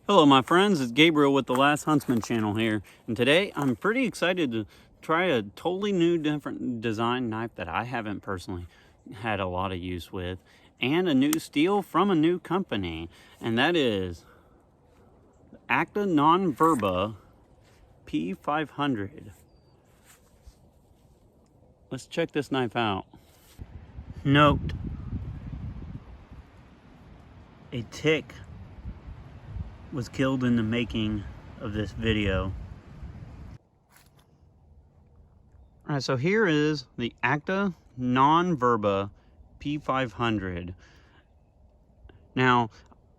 Hello my friends, it's Gabriel with the Last Huntsman channel here, and today I'm pretty excited to try a totally new different design knife that I haven't personally had a lot of use with, and a new steel from a new company, and that is Acta non-Verba P500. Let's check this knife out. Note, a tick was killed in the making of this video. Alright, so here is the Acta non-Verba P500. Now,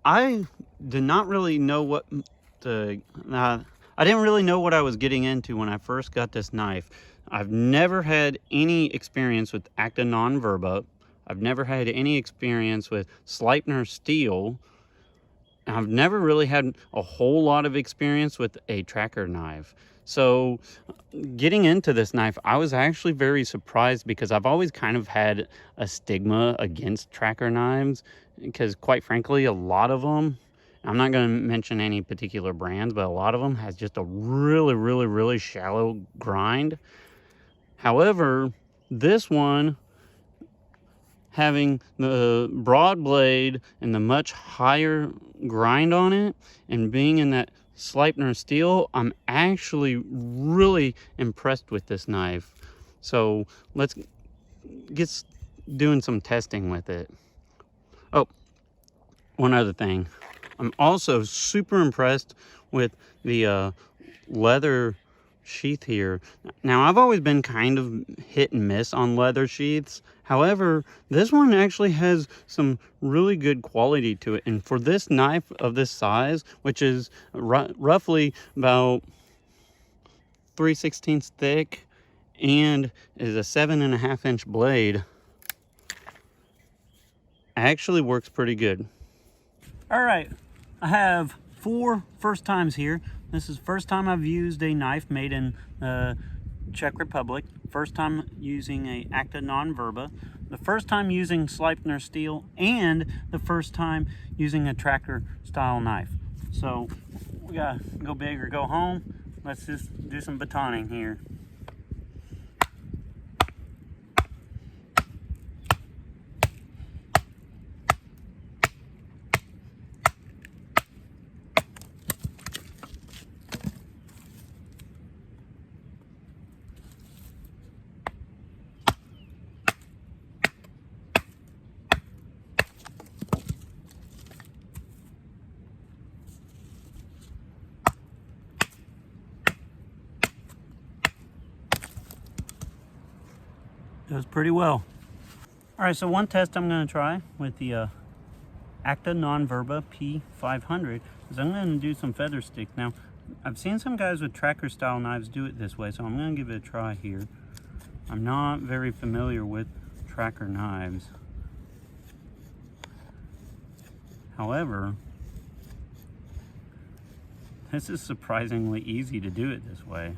I did not really know what I didn't really know what I was getting into when I first got this knife. I've never had any experience with Acta non-Verba. I've never had any experience with Sleipner steel. I've never really had a whole lot of experience with a tracker knife. So getting into this knife, I was actually very surprised because I've always kind of had a stigma against tracker knives because, quite frankly, a lot of them, I'm not going to mention any particular brands, but a lot of them has just a really shallow grind. However, this one, having the broad blade and the much higher grind on it and being in that Sleipner steel, I'm actually really impressed with this knife. So let's get doing some testing with it. Oh, one other thing. I'm also super impressed with the leather sheath here. Now, I've always been kind of hit and miss on leather sheaths. However, this one actually has some really good quality to it. And for this knife of this size, which is roughly about 3/16 thick and is a 7.5 inch blade, actually works pretty good. All right, I have 4 first times here. This is the first time I've used a knife made in the Czech Republic. First time using a Acta non-Verba. The first time using Sleipner steel, and the first time using a tracker style knife. So we gotta go big or go home. Let's just do some batoning here. Does pretty well. All right, so one test I'm going to try with the Acta non-Verba P500 is I'm going to do some feather stick. Now, I've seen some guys with tracker style knives do it this way, so I'm going to give it a try here. I'm not very familiar with tracker knives. However, this is surprisingly easy to do it this way.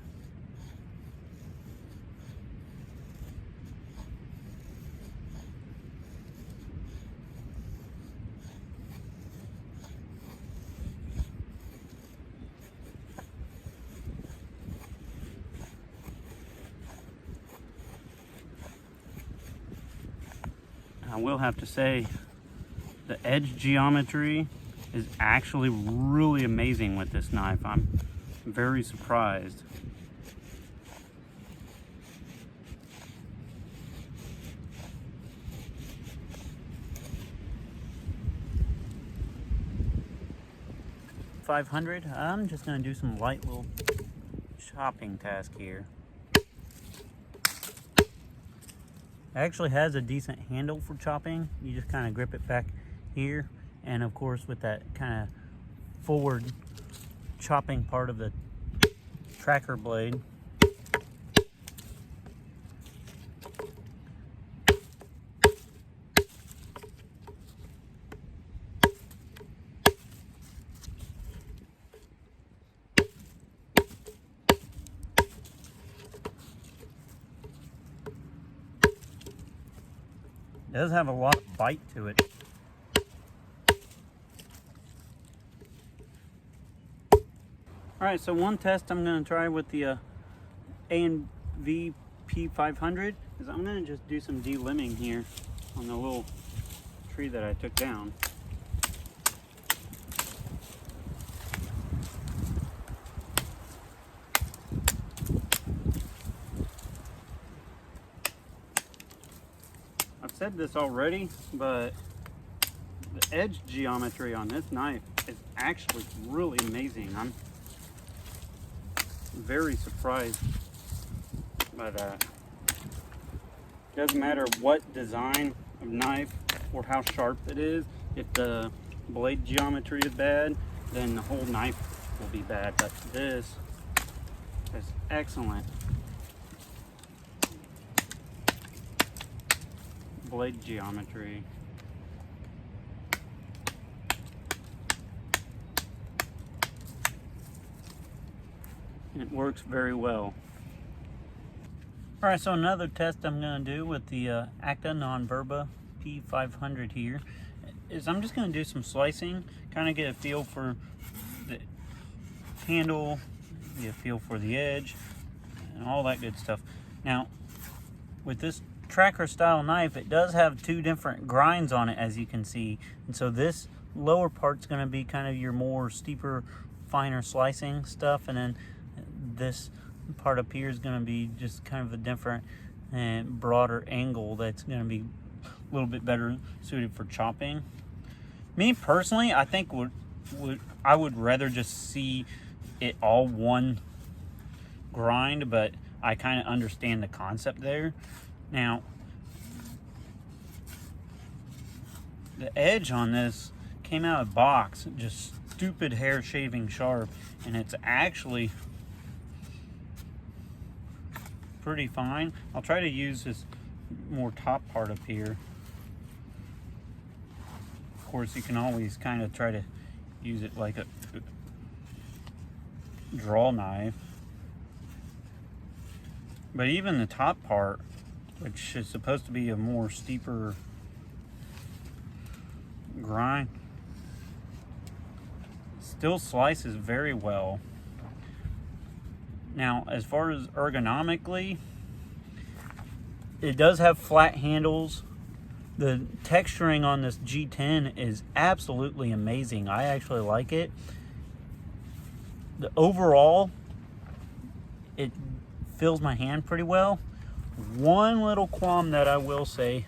I will have to say, the edge geometry is actually really amazing with this knife. I'm very surprised. .500, I'm just going to do some light little chopping task here. It actually has a decent handle for chopping. You just kind of grip it back here, and of course with that kind of forward chopping part of the tracker blade. It does have a lot of bite to it. All right, so one test I'm going to try with the ANV P500 is I'm going to just do some delimbing here on the little tree that I took down. I've said this already, but the edge geometry on this knife is actually really amazing. I'm very surprised by that. Doesn't matter what design of knife or how sharp it is. If the blade geometry is bad, then the whole knife will be bad. But this is excellent. Blade geometry. And it works very well. All right, so another test I'm going to do with the Acta non-Verba P500 here is I'm just going to do some slicing, kind of get a feel for the handle, get a feel for the edge, and all that good stuff. Now, with this tracker style knife, it does have two different grinds on it, as you can see. And so this lower part's going to be kind of your more steeper, finer slicing stuff, and then this part up here is going to be just kind of a different and broader angle that's going to be a little bit better suited for chopping. Me personally, I think I would rather just see it all one grind, but I kind of understand the concept there. Now, the edge on this came out of the box just stupid hair shaving sharp, and it's actually pretty fine. I'll try to use this more top part up here. Of course, you can always kind of try to use it like a draw knife. But even the top part, which is supposed to be a more steeper grind, still slices very well. Now, as far as ergonomically, it does have flat handles. The texturing on this G10 is absolutely amazing. I actually like it. The overall, it fills my hand pretty well. One little qualm that I will say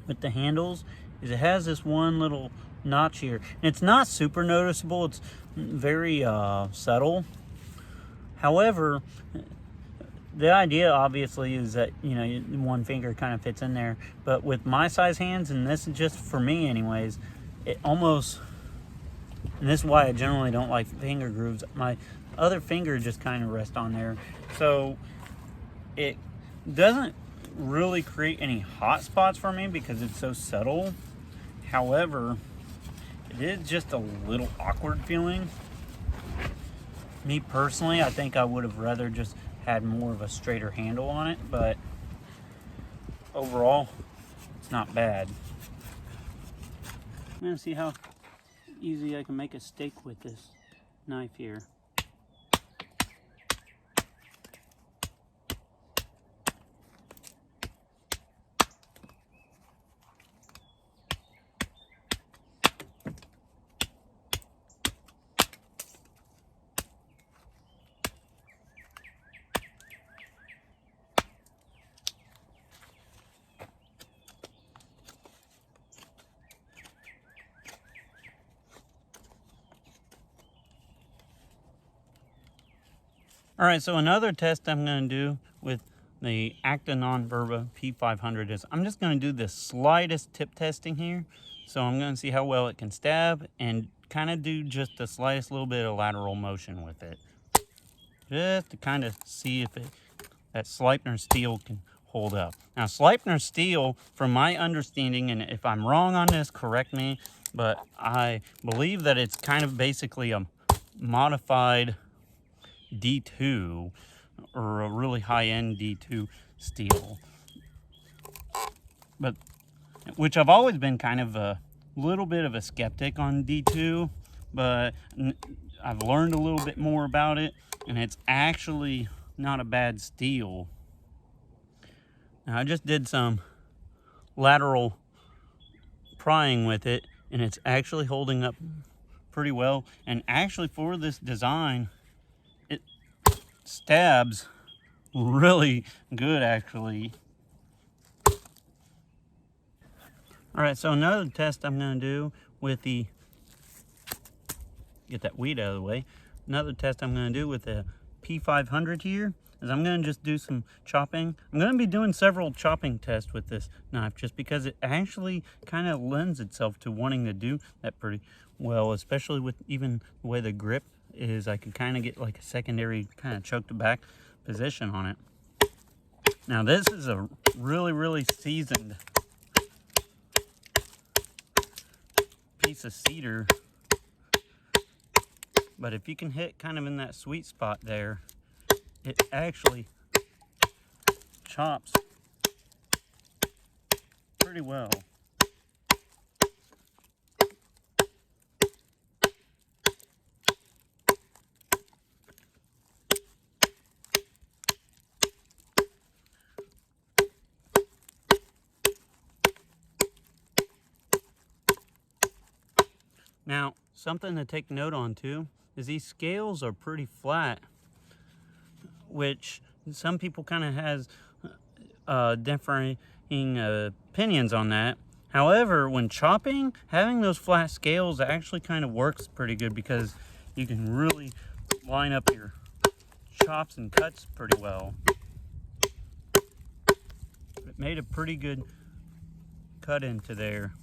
with the handles is it has this one little notch here. And it's not super noticeable. It's very subtle. However, the idea obviously is that, you know, one finger kind of fits in there. But with my size hands, and this is just for me anyways, it almost, and this is why I generally don't like finger grooves, my other finger just kind of rests on there. So it doesn't really create any hot spots for me because it's so subtle. However, it is just a little awkward feeling. Me personally, I think I would have rather just had more of a straighter handle on it, but overall, it's not bad. I'm gonna see how easy I can make a steak with this knife here. All right, so another test I'm going to do with the Acta non-Verba P500 is I'm just going to do the slightest tip testing here. So I'm going to see how well it can stab and kind of do just the slightest little bit of lateral motion with it. Just to kind of see if that Sleipner steel can hold up. Now, Sleipner steel, from my understanding, and if I'm wrong on this, correct me, but I believe that it's kind of basically a modified D2 or a really high-end D2 steel, but which I've always been kind of a little bit of a skeptic on D2, but I've learned a little bit more about it, and it's actually not a bad steel. Now, I just did some lateral prying with it, and it's actually holding up pretty well. And actually, for this design, it stabs really good, actually. All right, so another test I'm going to do with the, get that weed out of the way, another test I'm going to do with the P500 here is I'm going to just do some chopping. I'm going to be doing several chopping tests with this knife just because it actually kind of lends itself to wanting to do that pretty well, especially with even the way the grip is. I can kind of get like a secondary kind of choked back position on it. Now this is a really seasoned piece of cedar, but if you can hit kind of in that sweet spot there, it actually chops pretty well. Now, something to take note on too is these scales are pretty flat, which some people kind of has differing opinions on that. However, when chopping, having those flat scales actually kind of works pretty good because you can really line up your chops and cuts pretty well. It made a pretty good cut into there.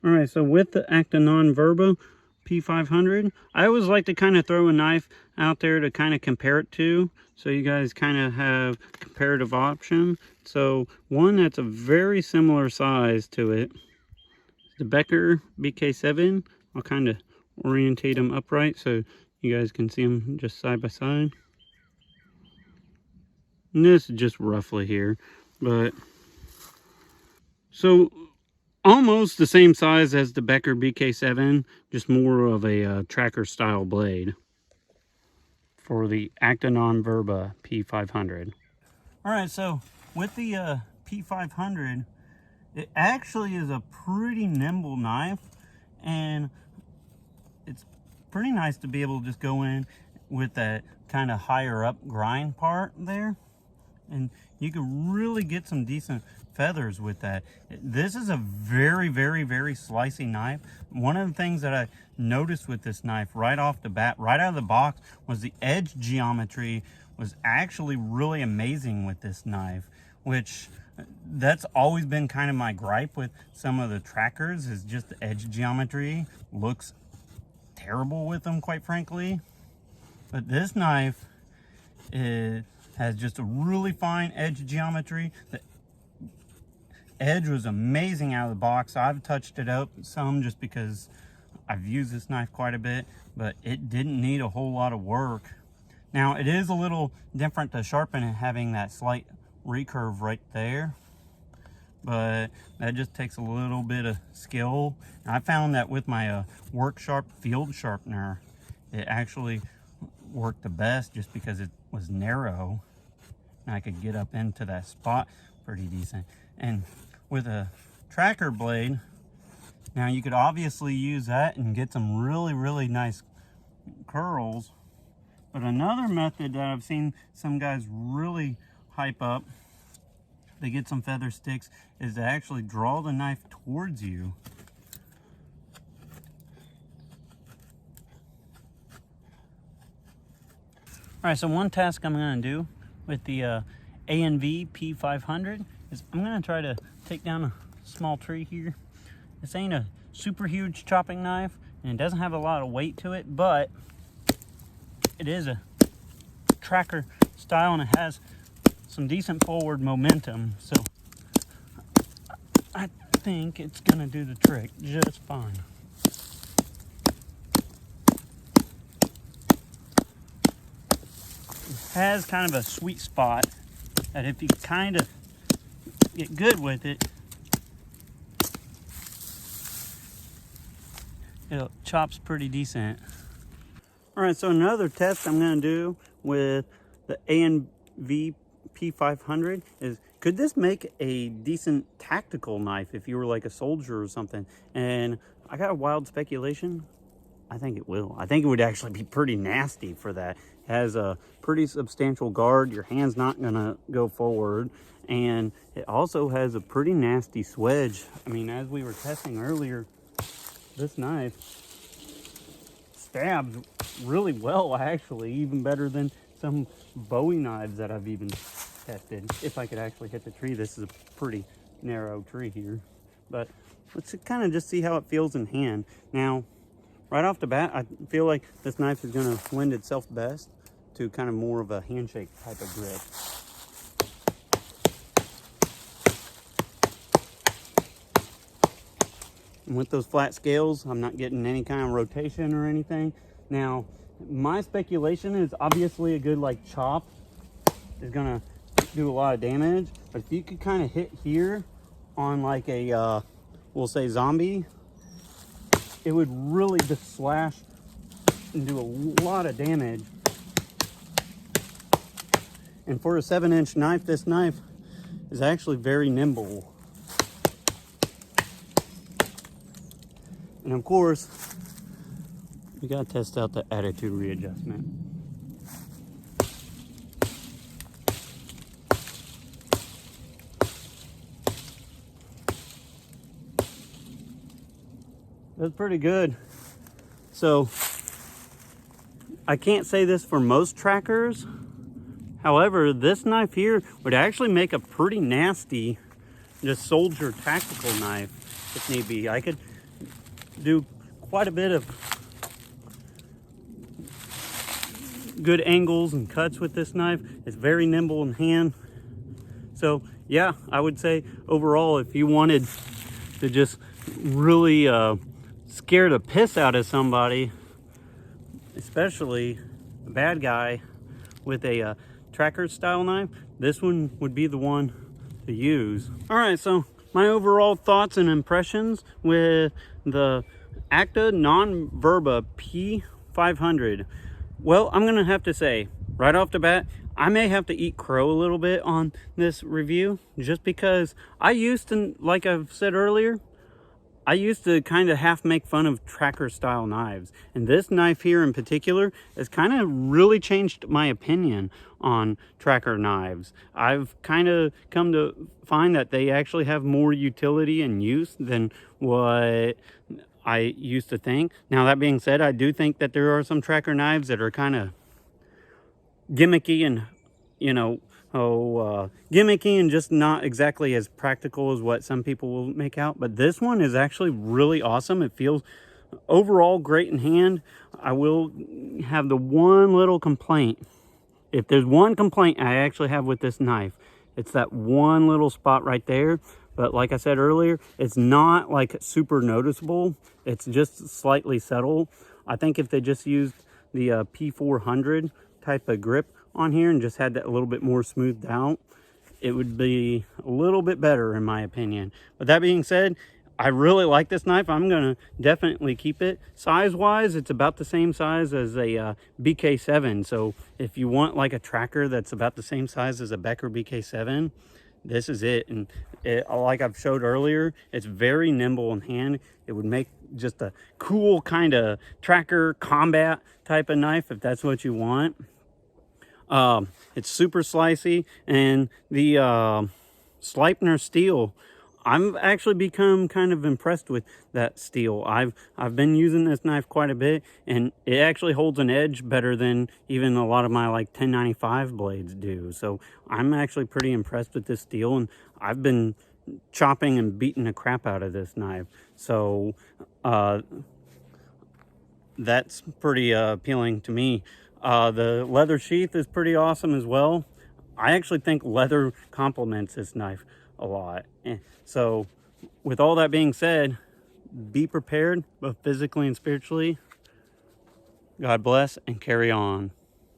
All right, so with the Acta non-Verba P500, I always like to kind of throw a knife out there to kind of compare it to, so you guys kind of have comparative option. So one that's a very similar size to it, the Becker BK7. I'll kind of orientate them upright so you guys can see them just side by side. And this is just roughly here, but so almost the same size as the Becker BK7, just more of a tracker style blade for the Acta non-Verba P500. All right, so with the P500, it actually is a pretty nimble knife, and it's pretty nice to be able to just go in with that kind of higher up grind part there, and you can really get some decent feathers with that. This is a very slicey knife. One of the things that I noticed with this knife right off the bat, right out of the box, was the edge geometry was actually really amazing with this knife, which that's always been kind of my gripe with some of the trackers, is just the edge geometry looks terrible with them, quite frankly. But this knife, it has just a really fine edge geometry. The edge was amazing out of the box. I've touched it up some just because I've used this knife quite a bit, but it didn't need a whole lot of work. Now it is a little different to sharpen it, having that slight recurve right there, but that just takes a little bit of skill. And I found that with my Work Sharp field sharpener, it actually worked the best just because it was narrow and I could get up into that spot pretty decent. And with a tracker blade, now you could obviously use that and get some really nice curls. But another method that I've seen some guys really hype up, they get some feather sticks, is to actually draw the knife towards you. All right, so one task I'm going to do with the ANV P500 is I'm going to try to take down a small tree here. This ain't a super huge chopping knife, and it doesn't have a lot of weight to it, but it is a tracker style and it has some decent forward momentum, so I think it's going to do the trick just fine. It has kind of a sweet spot that if you kind of get good with it, it chops pretty decent. All right, so another test I'm gonna do with the ANV P500 is, could this make a decent tactical knife if you were like a soldier or something? And I got a wild speculation. I think it will. I think it would actually be pretty nasty for that. It has a pretty substantial guard. Your hand's not gonna go forward. And it also has a pretty nasty swedge. I mean, as we were testing earlier, this knife stabs really well, actually, even better than some Bowie knives that I've even tested. If I could actually hit the tree. This is a pretty narrow tree here, but let's kind of just see how it feels in hand. Now, right off the bat, I feel like this knife is going to lend itself best to kind of more of a handshake type of grip. And with those flat scales, I'm not getting any kind of rotation or anything. Now, my speculation is obviously a good like chop is gonna do a lot of damage. But if you could kind of hit here on like a, we'll say zombie, it would really just slash and do a lot of damage. And for a 7-inch knife, this knife is actually very nimble. And of course, we gotta test out the attitude readjustment. That's pretty good. So, I can't say this for most trackers. However, this knife here would actually make a pretty nasty, just soldier tactical knife if need be. I could do quite a bit of good angles and cuts with this knife. It's very nimble in hand. So yeah, I would say overall, if you wanted to just really scare the piss out of somebody, especially a bad guy with a tracker style knife, this one would be the one to use. All right, so my overall thoughts and impressions with the Acta non-Verba P500. Well, I'm gonna have to say right off the bat, I may have to eat crow a little bit on this review, just because I used to, like I've said earlier, I used to kind of half make fun of tracker style knives. And this knife here in particular has kind of really changed my opinion on tracker knives. I've kind of come to find that they actually have more utility and use than what I used to think. Now, that being said, I do think that there are some tracker knives that are kind of gimmicky and, you know, gimmicky and just not exactly as practical as what some people will make out. But this one is actually really awesome. It feels overall great in hand. I will have the one little complaint. If there's one complaint I actually have with this knife, it's that one little spot right there. But like I said earlier, it's not like super noticeable. It's just slightly subtle. I think if they just used the P400 type of grip on here and just had that a little bit more smoothed out, it would be a little bit better in my opinion. But that being said, I really like this knife. I'm gonna definitely keep it. Size wise, it's about the same size as a BK7. So if you want like a tracker that's about the same size as a Becker BK7, this is it. And it, like I've showed earlier, it's very nimble in hand. It would make just a cool kind of tracker combat type of knife if that's what you want. It's super slicey, and the Sleipner steel, I've actually become kind of impressed with that steel. I've been using this knife quite a bit, and it actually holds an edge better than even a lot of my like 1095 blades do. So I'm actually pretty impressed with this steel, and I've been chopping and beating the crap out of this knife. So that's pretty appealing to me. The leather sheath is pretty awesome as well. I actually think leather complements this knife a lot. So with all that being said, be prepared both physically and spiritually. God bless and carry on.